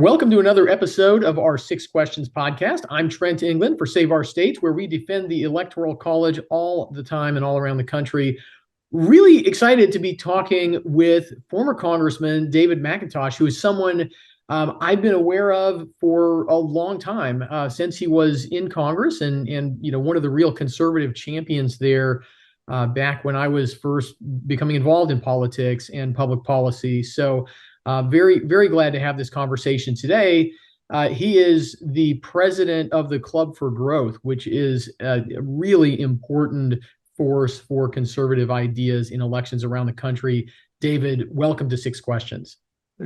Welcome to another episode of our Six Questions podcast. I'm Trent England for Save Our States, where we defend the Electoral College all the time and all around the country. Really excited to be talking with former Congressman David McIntosh, who is someone I've been aware of for a long time, since he was in Congress and one of the real conservative champions there back when I was first becoming involved in politics and public policy. So very, very glad to have this conversation today. He is the president of the Club for Growth, which is a really important force for conservative ideas in elections around the country. David, welcome to Six Questions.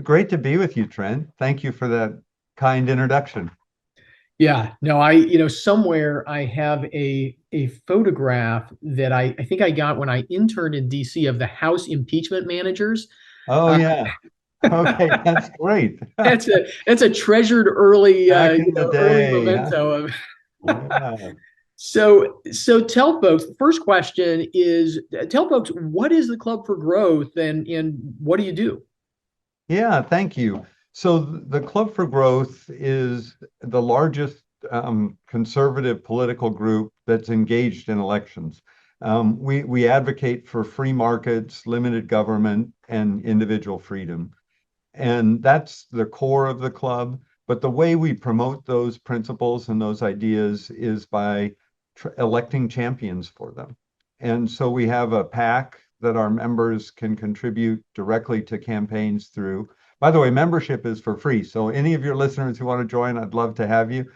Great to be with you, Trent. Thank you for that kind introduction. Yeah, no, somewhere I have a photograph that I think I got when I interned in DC of the House impeachment managers. Oh, Uh, yeah. Okay, that's great. that's a treasured early Back in the early day, huh? memento of. Yeah. So tell folks. The first question is, tell folks, what is the Club for Growth and what do you do? Yeah, thank you. So the Club for Growth is the largest conservative political group that's engaged in elections. We advocate for free markets, limited government, and individual freedom. And that's the core of the club. But the way we promote those principles and those ideas is by electing champions for them. And so we have a PAC that our members can contribute directly to campaigns through. By the way, membership is for free. So any of your listeners who want to join, I'd love to have you.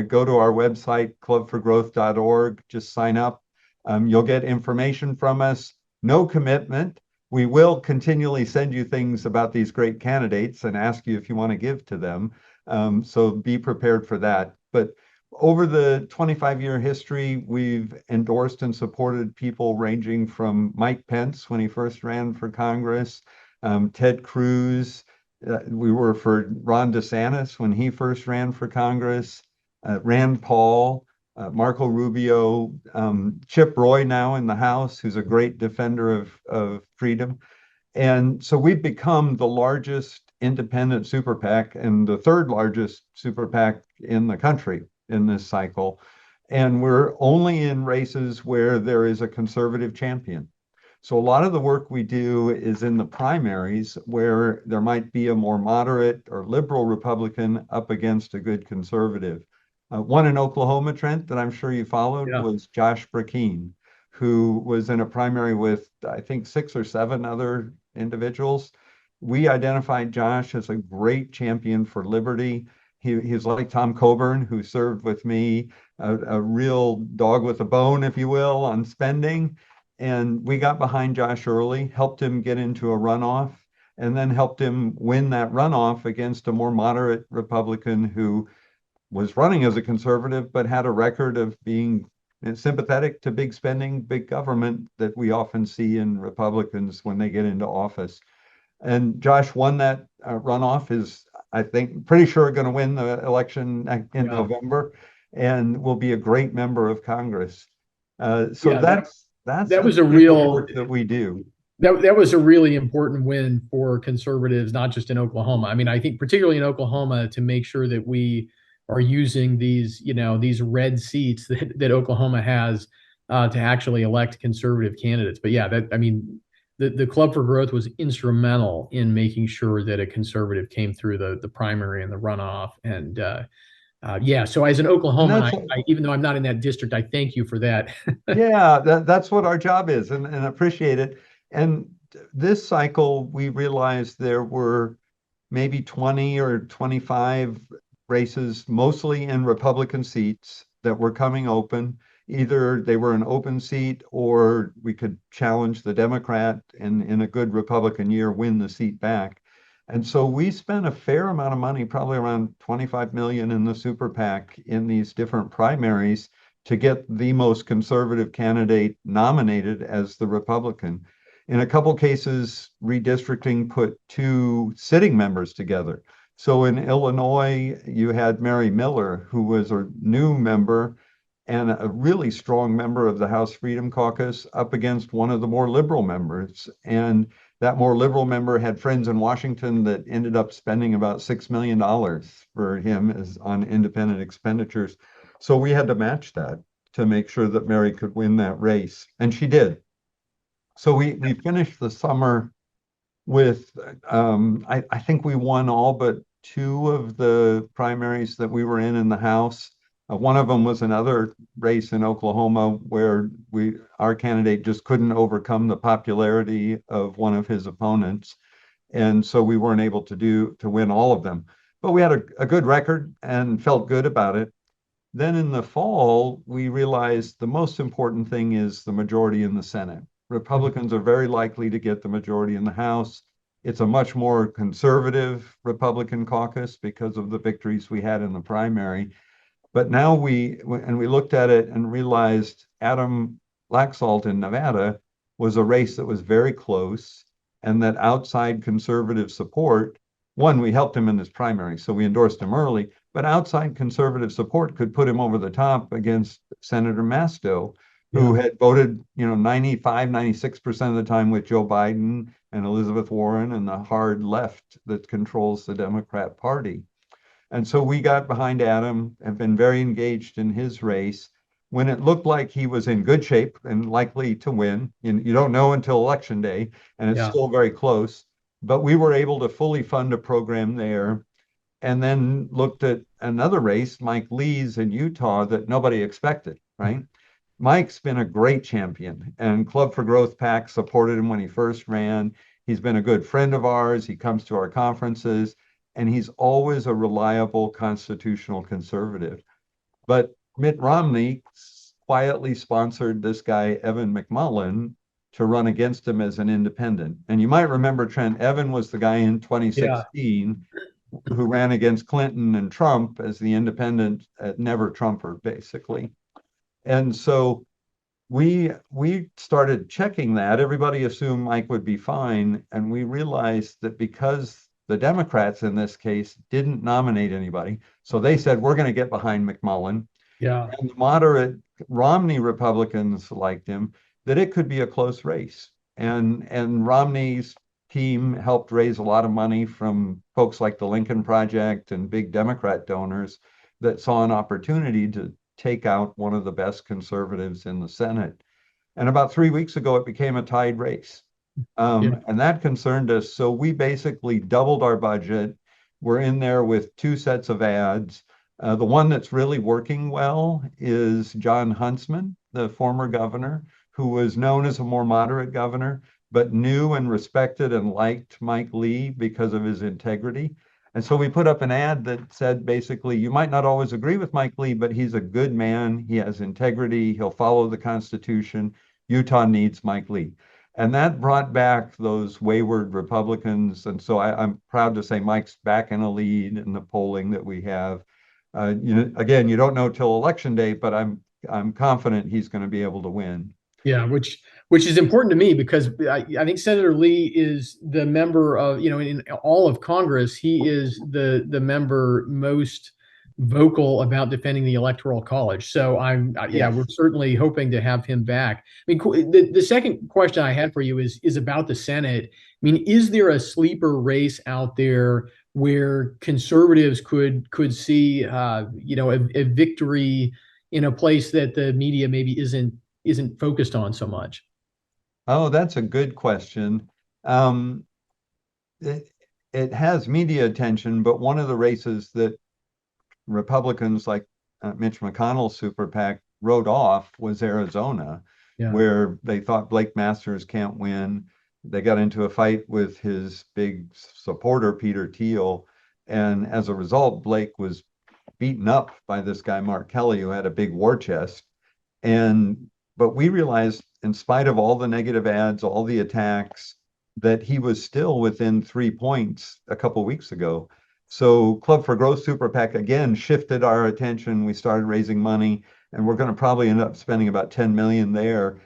Go to our website, clubforgrowth.org, just sign up. You'll get information from us, no commitment. We will continually send you things about these great candidates and ask you if you want to give to them. So be prepared for that. But over the 25-year history, we've endorsed and supported people ranging from Mike Pence when he first ran for Congress, Ted Cruz. We were for Ron DeSantis when he first ran for Congress, Rand Paul, Marco Rubio, Chip Roy now in the House, who's a great defender of freedom. And so we've become the largest independent super PAC and the third largest super PAC in the country in this cycle. And we're only in races where there is a conservative champion. So a lot of the work we do is in the primaries where there might be a more moderate or liberal Republican up against a good conservative. One in Oklahoma, Trent, that I'm sure you followed was Josh Brakeen, who was in a primary with, I think, 6 or 7 other individuals. We identified Josh as a great champion for liberty. He's like Tom Coburn, who served with me, a real dog with a bone, if you will, on spending. And we got behind Josh early, helped him get into a runoff, and then helped him win that runoff against a more moderate Republican who was running as a conservative, but had a record of being sympathetic to big spending, big government that we often see in Republicans when they get into office. And Josh won that runoff, is, I think, pretty sure going to win the election in November and will be a great member of Congress. That was a real work that we do. That was a really important win for conservatives, not just in Oklahoma. I mean, I think particularly in Oklahoma, to make sure that we are using these red seats that Oklahoma has to actually elect conservative candidates. But yeah, the Club for Growth was instrumental in making sure that a conservative came through the primary and the runoff. And so as an Oklahoman, even though I'm not in that district, I thank you for that. Yeah, that's what our job is, and appreciate it. And this cycle, we realized there were maybe 20 or 25 races, mostly in Republican seats, that were coming open. Either they were an open seat or we could challenge the Democrat and in a good Republican year win the seat back. And so we spent a fair amount of money, probably around 25 million in the super PAC in these different primaries to get the most conservative candidate nominated as the Republican. In a couple cases, redistricting put 2 sitting members together. So in Illinois, you had Mary Miller, who was a new member and a really strong member of the House Freedom Caucus, up against one of the more liberal members. And that more liberal member had friends in Washington that ended up spending about $6 million for him as on independent expenditures. So we had to match that to make sure that Mary could win that race, and she did. So we finished the summer with I think we won all but two of the primaries that we were in the House. One of them was another race in Oklahoma where our candidate just couldn't overcome the popularity of one of his opponents, and so we weren't able to win all of them. But we had a good record and felt good about it. Then in the fall, we realized the most important thing is the majority in the Senate. Republicans are very likely to get the majority in the House. It's a much more conservative Republican caucus because of the victories we had in the primary. But now we looked at it and realized Adam Laxalt in Nevada was a race that was very close, and that outside conservative support, one, we helped him in his primary, so we endorsed him early, but outside conservative support could put him over the top against Senator Masto, who Yeah. had voted, 95, 96% of the time with Joe Biden and Elizabeth Warren and the hard left that controls the Democrat Party. And so we got behind Adam and been very engaged in his race. When it looked like he was in good shape and likely to win, you don't know until election day, and it's Yeah. still very close. But we were able to fully fund a program there, and then looked at another race, Mike Lee's in Utah, that nobody expected, right? Mike's been a great champion, and Club for Growth PAC supported him when he first ran. He's been a good friend of ours. He comes to our conferences, and he's always a reliable constitutional conservative. But Mitt Romney quietly sponsored this guy, Evan McMullin, to run against him as an independent. And you might remember, Trent, Evan was the guy in Yeah. 2016 who ran against Clinton and Trump as the independent, never Trumper, basically. And so we started checking that. Everybody assumed Mike would be fine, and we realized that because the Democrats in this case didn't nominate anybody, so they said we're going to get behind McMullin, Yeah. and the moderate Romney Republicans liked him, that it could be a close race. And Romney's team helped raise a lot of money from folks like the Lincoln Project and big Democrat donors that saw an opportunity to take out one of the best conservatives in the Senate. And about 3 weeks ago, it became a tied race. Yeah. And that concerned us. So we basically doubled our budget. We're in there with two sets of ads. The one that's really working well is John Huntsman, the former governor, who was known as a more moderate governor, but knew and respected and liked Mike Lee because of his integrity. And so we put up an ad that said basically, you might not always agree with Mike Lee, but he's a good man. He has integrity. He'll follow the Constitution. Utah needs Mike Lee. And that brought back those wayward Republicans. And so I'm proud to say Mike's back in a lead in the polling that we have. Again, you don't know till election day, but I'm confident he's going to be able to win. Yeah, which is important to me because I think Senator Lee is the member of, in all of Congress, he is the member most vocal about defending the Electoral College. So yeah, we're Yes. certainly hoping to have him back. I mean, the second question I had for you is about the Senate. I mean, is there a sleeper race out there where conservatives could see, a victory in a place that the media maybe isn't focused on so much? Oh, that's a good question. Um, it, it has media attention, but one of the races that Republicans like Mitch McConnell's super PAC wrote off was Arizona, Yeah. where they thought Blake Masters can't win. They got into a fight with his big supporter, Peter Thiel. And as a result, Blake was beaten up by this guy, Mark Kelly, who had a big war chest. And but we realized, in spite of all the negative ads, all the attacks, that he was still within 3 points a couple of weeks ago. So Club for Growth Super PAC again shifted our attention. We started raising money, and we're going to probably end up spending about 10 million there.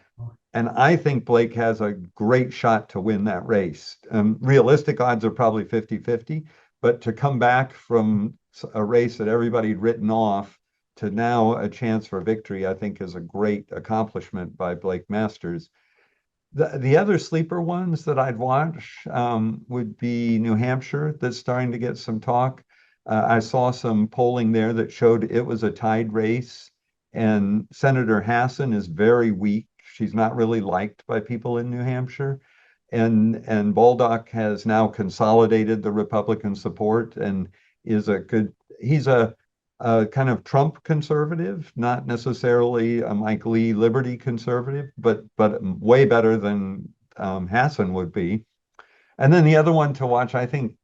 And I think Blake has a great shot to win that race. Realistic odds are probably 50-50, but to come back from a race that everybody'd written off to now a chance for victory, I think is a great accomplishment by Blake Masters. The other sleeper ones that I'd watch would be New Hampshire, that's starting to get some talk. I saw some polling there that showed it was a tied race, and Senator Hassan is very weak. She's not really liked by people in New Hampshire. And Baldock has now consolidated the Republican support and is a good, he's a kind of Trump conservative, not necessarily a Mike Lee Liberty conservative, but way better than Hassan would be. And then the other one to watch, I think,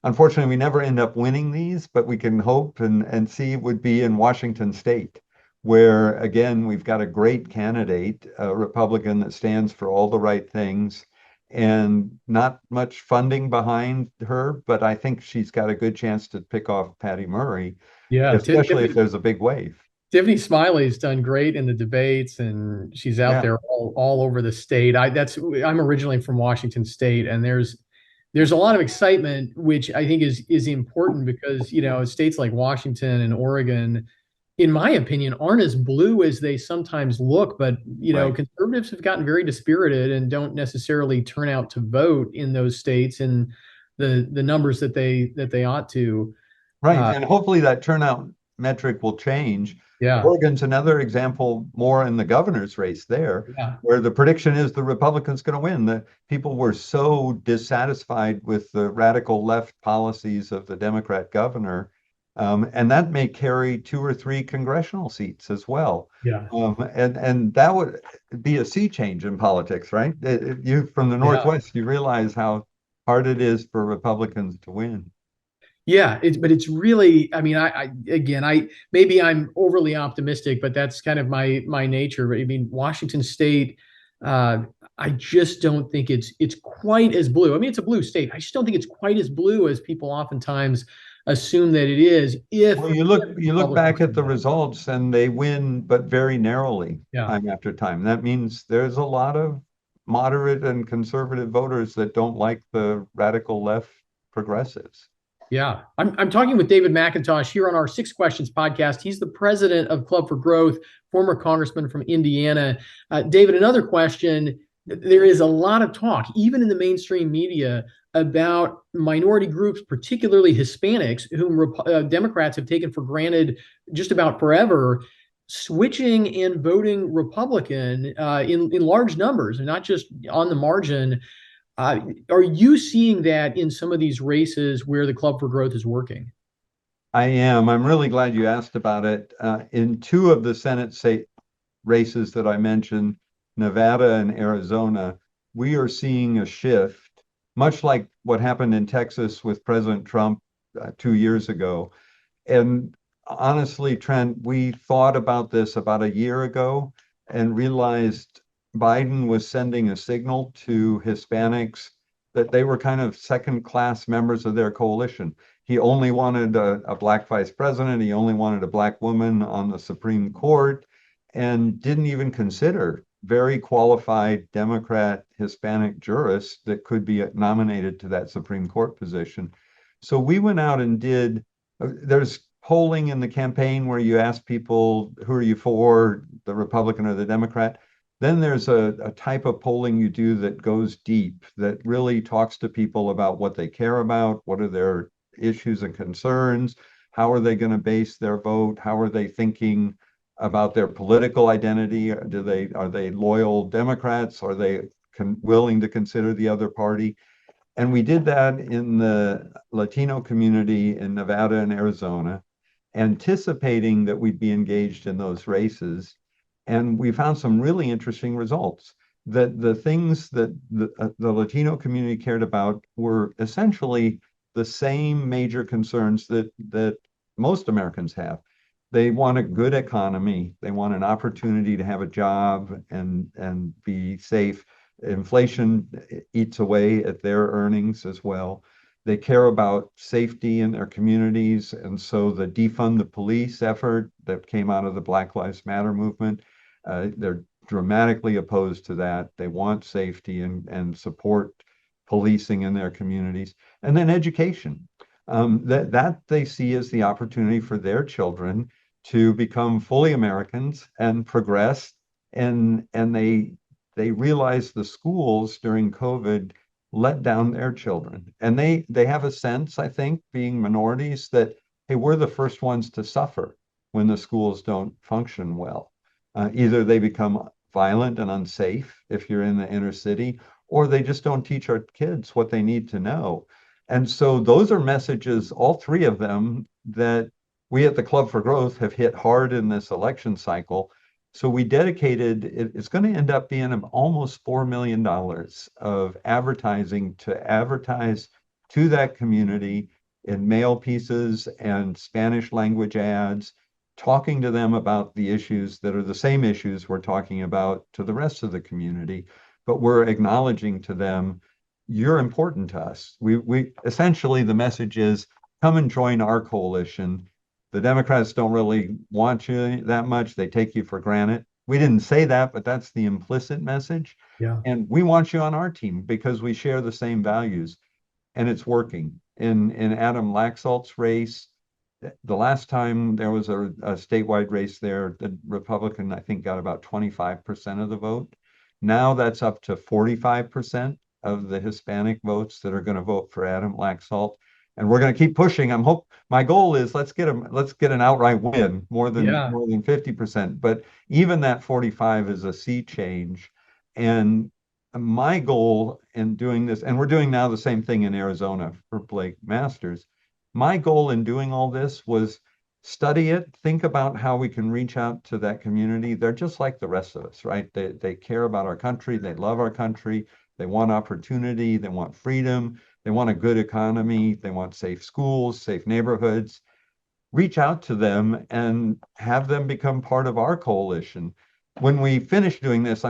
unfortunately, we never end up winning these, but we can hope and see would be in Washington State, where again, we've got a great candidate, a Republican that stands for all the right things and not much funding behind her, but I think she's got a good chance to pick off Patty Murray, Yeah, especially if there's a big wave. Tiffany Smiley's done great in the debates, and she's out Yeah, there all over the state. I'm originally from Washington State, and there's a lot of excitement, which I think is important because states like Washington and Oregon, in my opinion, aren't as blue as they sometimes look. But right. conservatives have gotten very dispirited and don't necessarily turn out to vote in those states in the numbers that they ought to. Right. Uh, And hopefully that turnout metric will change. yeah, Oregon's another example more in the governor's race there, yeah, where the prediction is the Republicans going to win. The people were so dissatisfied with the radical left policies of the Democrat governor. And that may carry two or three congressional seats as well. yeah, And that would be a sea change in politics, right? You from the yeah. Northwest, you realize how hard it is for Republicans to win. Yeah, but it's really, I mean, I again, maybe I'm overly optimistic, but that's kind of my nature. I mean, Washington State, uh, I just don't think it's quite as blue. I mean, it's a blue state. I just don't think it's quite as blue as people oftentimes assume that it is. Well, If you look Republicans back at do the well. results and they win, but very narrowly Yeah. time after time. That means there's a lot of moderate and conservative voters that don't like the radical left progressives. Yeah, I'm talking with David McIntosh here on our Six Questions podcast. He's the president of Club for Growth, former congressman from Indiana. David, another question. There is a lot of talk, even in the mainstream media, about minority groups, particularly Hispanics, whom Democrats have taken for granted just about forever, switching and voting Republican in large numbers, and not just on the margin. Are you seeing that in some of these races where the Club for Growth is working? I am. I'm really glad you asked about it. In two of the Senate state races that I mentioned, Nevada and Arizona, we are seeing a shift, much like what happened in Texas with President Trump 2 years ago. And honestly, Trent, we thought about this about a year ago and realized Biden was sending a signal to Hispanics that they were kind of second class members of their coalition. He only wanted a black vice president, he only wanted a black woman on the Supreme Court, and didn't even consider very qualified Democrat Hispanic jurists that could be nominated to that Supreme Court position. So we went out and did there's polling in the campaign where you ask people, who are you for, the Republican or the Democrat? Then there's a type of polling you do that goes deep, that really talks to people about what they care about, what are their issues and concerns, how are they going to base their vote, how are they thinking about their political identity? Are they loyal Democrats? Are they willing to consider the other party? And we did that in the Latino community in Nevada and Arizona, anticipating that we'd be engaged in those races. And we found some really interesting results. That the things that the Latino community cared about were essentially the same major concerns that most Americans have. They want a good economy. They want an opportunity to have a job and be safe. Inflation eats away at their earnings as well. They care about safety in their communities. And so the defund the police effort that came out of the Black Lives Matter movement, they're dramatically opposed to that. They want safety and support policing in their communities. And then education. That they see as the opportunity for their children to become fully Americans and progress. And they they realize the schools during COVID let down their children. And they have a sense, I think, being minorities, that, hey, we're the first ones to suffer when the schools don't function well. Either they become violent and unsafe if you're in the inner city, or they just don't teach our kids what they need to know. And so those are messages, all three of them, that we at the Club for Growth have hit hard in this election cycle. So we dedicated, it's going to end up being almost $4 million of advertising to advertise to that community in mail pieces and Spanish language ads, talking to them about the issues that are the same issues we're talking about to the rest of the community. But we're acknowledging to them, you're important to us. We essentially, the message is, come and join our coalition. The Democrats don't really want you that much. They take you for granted. We didn't say that, but that's the implicit message. Yeah. And we want you on our team because we share the same values, and it's working. In Adam Laxalt's race, the last time there was a statewide race there, the Republican, I think, got about 25% of the vote. Now that's up to 45% of the Hispanic votes that are going to vote for Adam Laxalt. And we're going to keep pushing. My goal is, let's get an outright win, Yeah. more than 50%. But even that 45 is a sea change. And my goal in doing this, and we're doing now the same thing in Arizona for Blake Masters. My goal in doing all this was study it, think about how we can reach out to that community. They're just like the rest of us, right? They care about our country, they love our country, they want opportunity, they want freedom, they want a good economy, they want safe schools, safe neighborhoods. Reach out to them and have them become part of our coalition. When we finish doing this,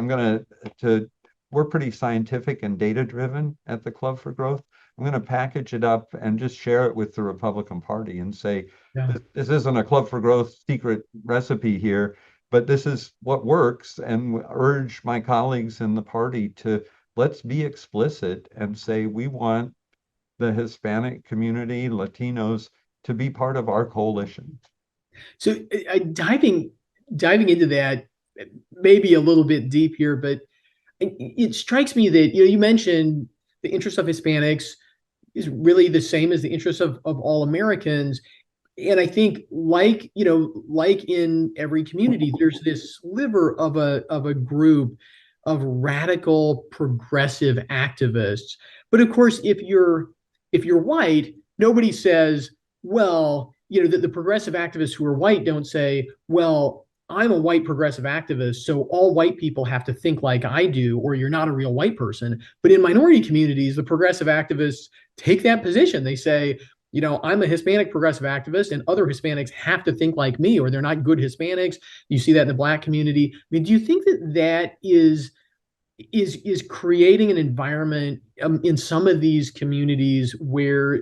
we're pretty scientific and data driven at the Club for Growth. I'm going to package it up and just share it with the Republican Party and say, Yeah. this isn't a Club for Growth secret recipe here, but this is what works. And urge my colleagues in the party to, let's be explicit and say, we want the Hispanic community, Latinos, to be part of our coalition. So diving into that, maybe a little bit deep here, but it strikes me that you mentioned the interests of Hispanics is really the same as the interests of all Americans. And I think, like in every community, there's this sliver of a group of radical progressive activists. But of course, if you're white, nobody says, well, the progressive activists who are white don't say, well, I'm a white progressive activist, so all white people have to think like I do, or you're not a real white person. But in minority communities, the progressive activists take that position. They say, I'm a Hispanic progressive activist, and other Hispanics have to think like me, or they're not good Hispanics. You see that in the Black community. I mean, do you think that is creating an environment in some of these communities where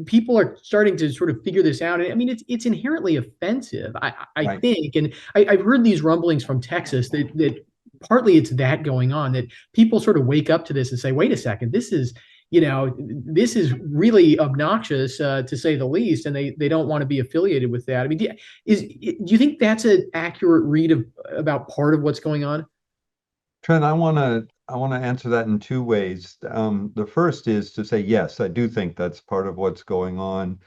people are starting to sort of figure this out? And I mean, it's inherently offensive, I Right. think. And I've heard these rumblings from Texas that partly it's that going on, that people sort of wake up to this and say, wait a second, this is really obnoxious, to say the least, and they don't want to be affiliated with that. I mean, do you think that's an accurate read about part of what's going on? Trent, I want to answer that in two ways. The first is to say, yes, I do think that's part of what's going on.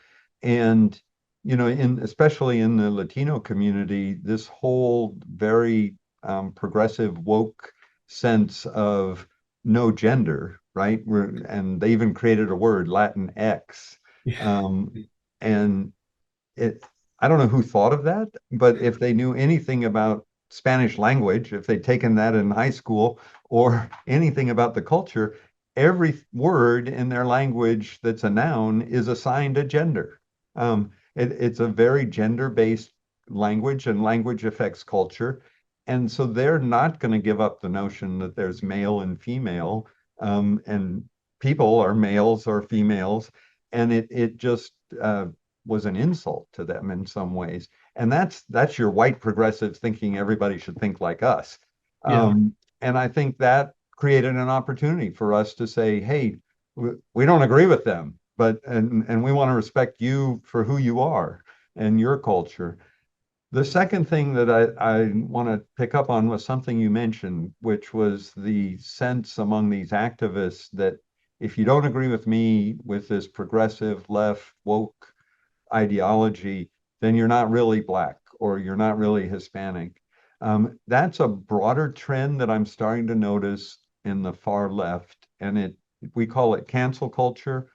And, especially in the Latino community, this whole very progressive woke sense of no gender, right? And they even created a word, Latin X. Yeah. And it, I don't know who thought of that, but if they knew anything about Spanish language, if they'd taken that in high school, or anything about the culture, every word in their language that's a noun is assigned a gender. It's a very gender-based language, and language affects culture. And so they're not going to give up the notion that there's male and female, and people are males or females. And it just was an insult to them in some ways. And that's your white progressives thinking everybody should think like us. Yeah. And I think that created an opportunity for us to say, hey, we don't agree with them, and we want to respect you for who you are and your culture. The second thing that I want to pick up on was something you mentioned, which was the sense among these activists that if you don't agree with me with this progressive left woke ideology, then you're not really Black or you're not really Hispanic. That's a broader trend that I'm starting to notice in the far left, and we call it cancel culture.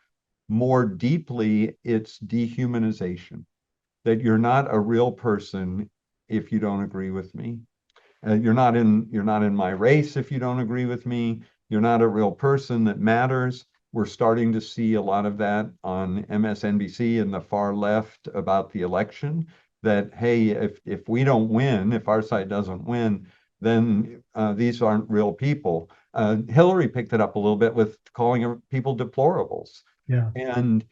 More deeply, it's dehumanization, that you're not a real person if you don't agree with me. You're not in my race if you don't agree with me. You're not a real person that matters. We're starting to see a lot of that on MSNBC and the far left about the election. That hey, if we don't win, if our side doesn't win, then these aren't real people. Hillary picked it up a little bit with calling people deplorables, Yeah. and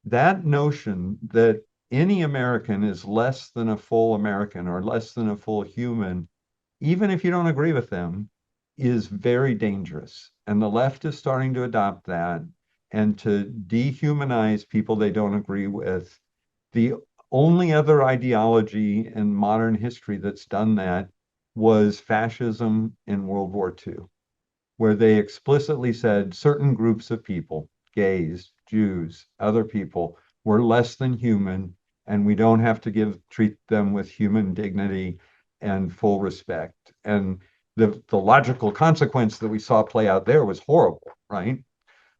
that notion that any American is less than a full American or less than a full human, even if you don't agree with them, is very dangerous. And the left is starting to adopt that and to dehumanize people they don't agree with. The only other ideology in modern history that's done that was fascism in World War II, where they explicitly said certain groups of people, gays, Jews, other people, were less than human, and we don't have to treat them with human dignity and full respect. And the logical consequence that we saw play out there was horrible, right?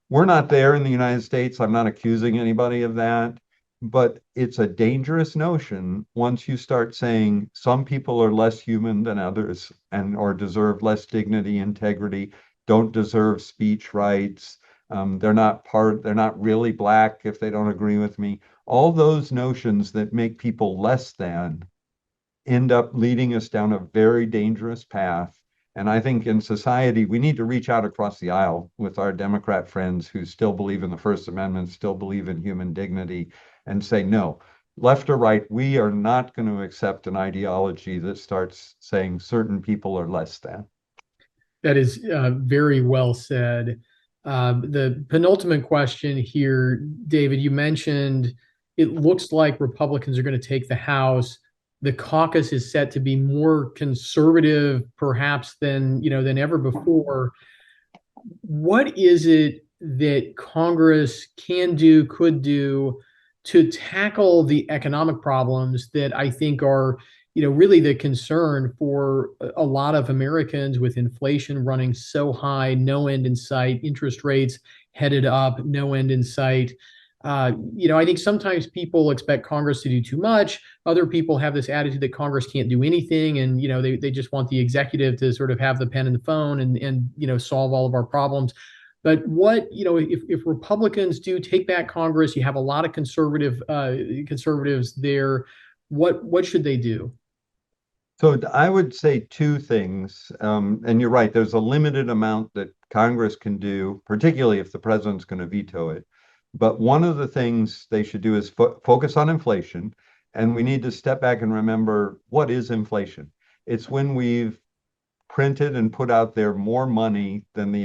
We're not there in the United States. I'm not accusing anybody of that, but it's a dangerous notion once you start saying some people are less human than others and or deserve less dignity, integrity, don't deserve speech rights. They're not really Black if they don't agree with me. All those notions that make people less than end up leading us down a very dangerous path. And I think in society, we need to reach out across the aisle with our Democrat friends who still believe in the First Amendment, still believe in human dignity, and say, no, left or right, we are not going to accept an ideology that starts saying certain people are less than. That is very well said. The penultimate question here, David, you mentioned it looks like Republicans are going to take the House. The caucus is set to be more conservative, perhaps than ever before. What is it that Congress can do, could do to tackle the economic problems that I think are, really the concern for a lot of Americans with inflation running so high, no end in sight, interest rates headed up, no end in sight. I think sometimes people expect Congress to do too much. Other people have this attitude that Congress can't do anything, and they just want the executive to sort of have the pen and the phone and solve all of our problems. But if Republicans do take back Congress, you have a lot of conservatives there. What should they do? So I would say two things. And you're right, there's a limited amount that Congress can do, particularly if the president's going to veto it. But one of the things they should do is focus on inflation. And we need to step back and remember what is inflation? It's when we've printed and put out there more money than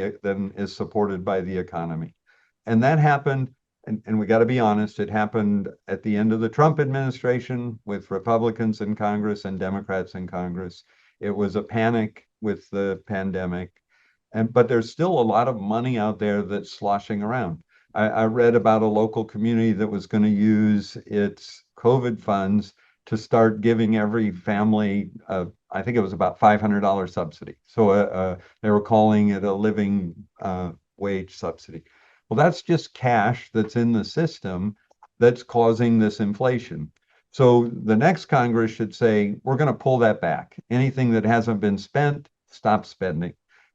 is supported by the economy. And that happened, and we got to be honest, it happened at the end of the Trump administration with Republicans in Congress and Democrats in Congress. It was a panic with the pandemic. But there's still a lot of money out there that's sloshing around. I read about a local community that was going to use its COVID funds to start giving every family, I think it was about $500 subsidy. So they were calling it a living wage subsidy. Well, that's just cash that's in the system that's causing this inflation. So the next Congress should say, we're going to pull that back. Anything that hasn't been spent, stop spending.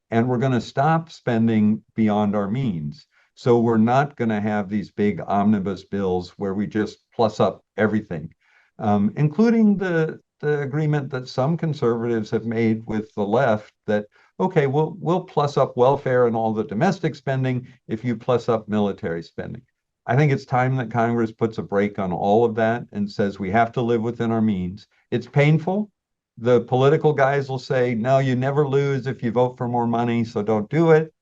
And we're going to stop spending beyond our means. So we're not going to have these big omnibus bills where we just plus up everything, including the agreement that some conservatives have made with the left that, okay, we'll plus up welfare and all the domestic spending if you plus up military spending. I think it's time that Congress puts a break on all of that and says we have to live within our means. It's painful. The political guys will say, no, you never lose if you vote for more money, so don't do it.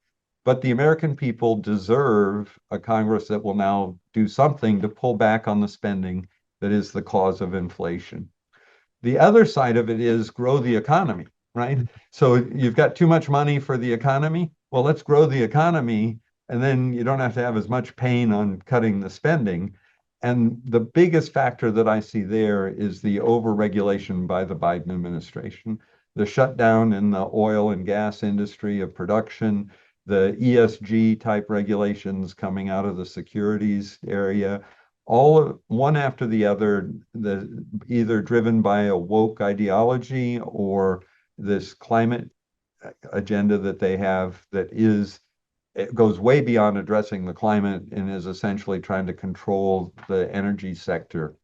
But the American people deserve a Congress that will now do something to pull back on the spending that is the cause of inflation. The other side of it is grow the economy, right? So you've got too much money for the economy. Well, let's grow the economy, and then you don't have to have as much pain on cutting the spending. And the biggest factor that I see there is the overregulation by the Biden administration, the shutdown in the oil and gas industry of production, the ESG type regulations coming out of the securities area, all one after the other, either driven by a woke ideology or this climate agenda that they have that is it goes way beyond addressing the climate and is essentially trying to control the energy sector.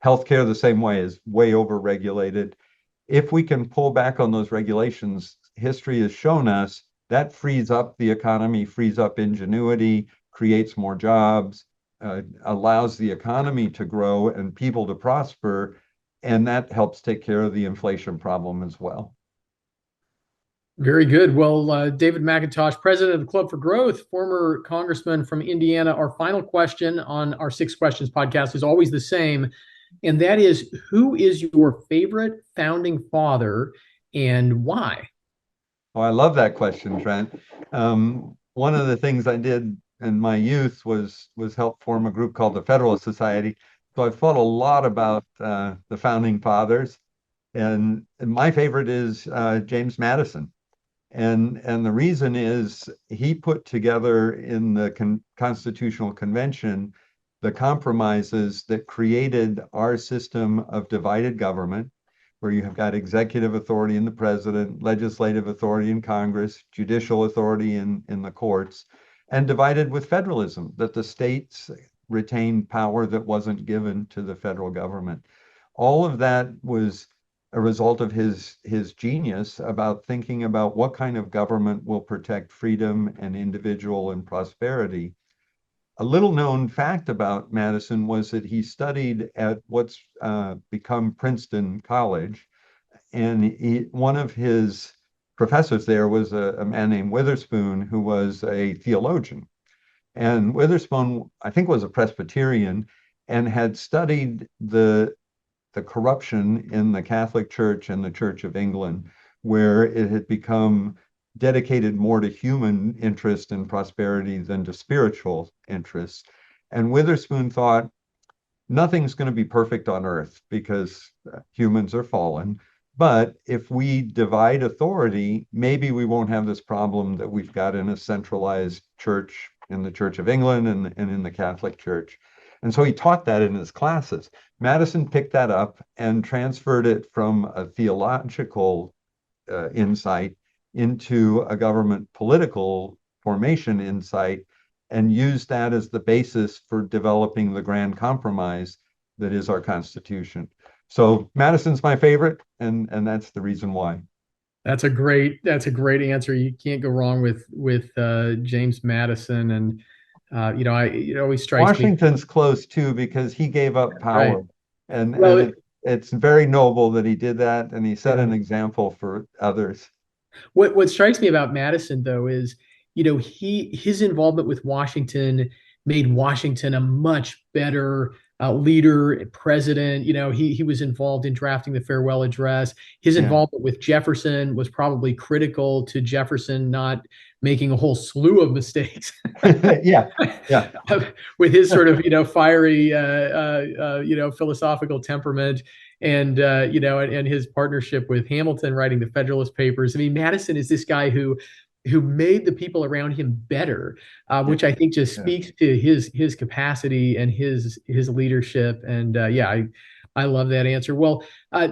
Healthcare, the same way, is way overregulated. If we can pull back on those regulations, history has shown us that frees up the economy, frees up ingenuity, creates more jobs, allows the economy to grow and people to prosper, and that helps take care of the inflation problem as well. Very good. Well, David McIntosh, president of the Club for Growth, former congressman from Indiana. Our final question on our Six Questions podcast is always the same, and that is, who is your favorite founding father and why? Oh, I love that question, Trent. One of the things I did in my youth was help form a group called the Federalist Society. So I've thought a lot about the founding fathers, and my favorite is James Madison. And the reason is he put together in the Constitutional Convention the compromises that created our system of divided government, where you have got executive authority in the president, legislative authority in Congress, judicial authority in the courts, and divided with federalism, that the states retained power that wasn't given to the federal government. All of that was a result of his genius about thinking about what kind of government will protect freedom and individual and prosperity. A little known fact about Madison was that he studied at what's become Princeton College, and one of his professors there was a man named Witherspoon, who was a theologian. And Witherspoon, I think, was a Presbyterian and had studied the corruption in the Catholic Church and the Church of England, where it had become dedicated more to human interest and prosperity than to spiritual interests. And Witherspoon thought nothing's going to be perfect on earth because humans are fallen. But if we divide authority, maybe we won't have this problem that we've got in a centralized church in the Church of England and in the Catholic Church. And so he taught that in his classes. Madison picked that up and transferred it from a theological insight into a government political formation insight and used that as the basis for developing the grand compromise that is our Constitution. So Madison's my favorite, and that's the reason why. That's a great answer. You can't go wrong with James Madison, and it always strikes me. Washington's close too because he gave up Right. power, and Well, it's very noble that he did that, and he set yeah. an example for others. What strikes me about Madison, though, is his involvement with Washington made Washington a much better leader, president. He was involved in drafting the farewell address. His Yeah. involvement with Jefferson was probably critical to Jefferson not making a whole slew of mistakes Yeah. Yeah. with his sort of fiery philosophical temperament, and his partnership with Hamilton writing the Federalist Papers. I mean, Madison is this guy who made the people around him better, which I think just Yeah. speaks to his capacity and his leadership. And I love that answer. Well,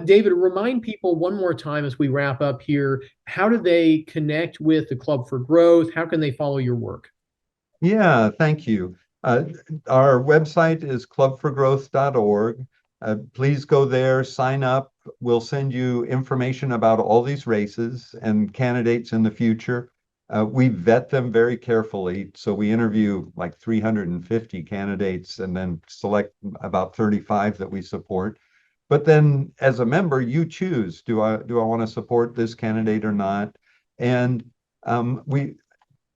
David, remind people one more time as we wrap up here, how do they connect with the Club for Growth? How can they follow your work? Yeah, thank you. Uh, our website is clubforgrowth.org. Please go there, sign up. We'll send you information about all these races and candidates in the future. We vet them very carefully. So we interview like 350 candidates and then select about 35 that we support. But then as a member, you choose, do I want to support this candidate or not? And we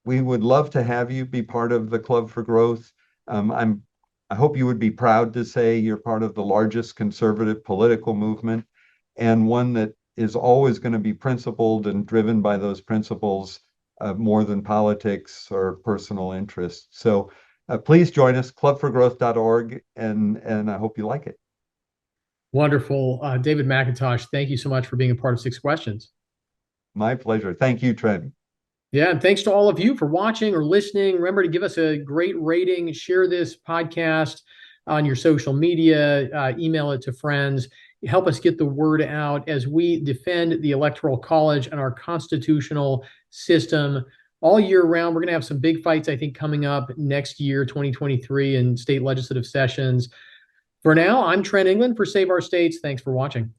would love to have you be part of the Club for Growth. I hope you would be proud to say you're part of the largest conservative political movement. and one that is always going to be principled and driven by those principles more than politics or personal interests. So please join us, clubforgrowth.org, and I hope you like it. Wonderful. David McIntosh, thank you so much for being a part of Six Questions. My pleasure. Thank you, Trent. Yeah, and thanks to all of you for watching or listening. Remember to give us a great rating, share this podcast on your social media, email it to friends. Help us get the word out as we defend the Electoral College and our constitutional system all year round. We're going to have some big fights, I think, coming up next year, 2023, in state legislative sessions. For now, I'm Trent England for Save Our States. Thanks for watching.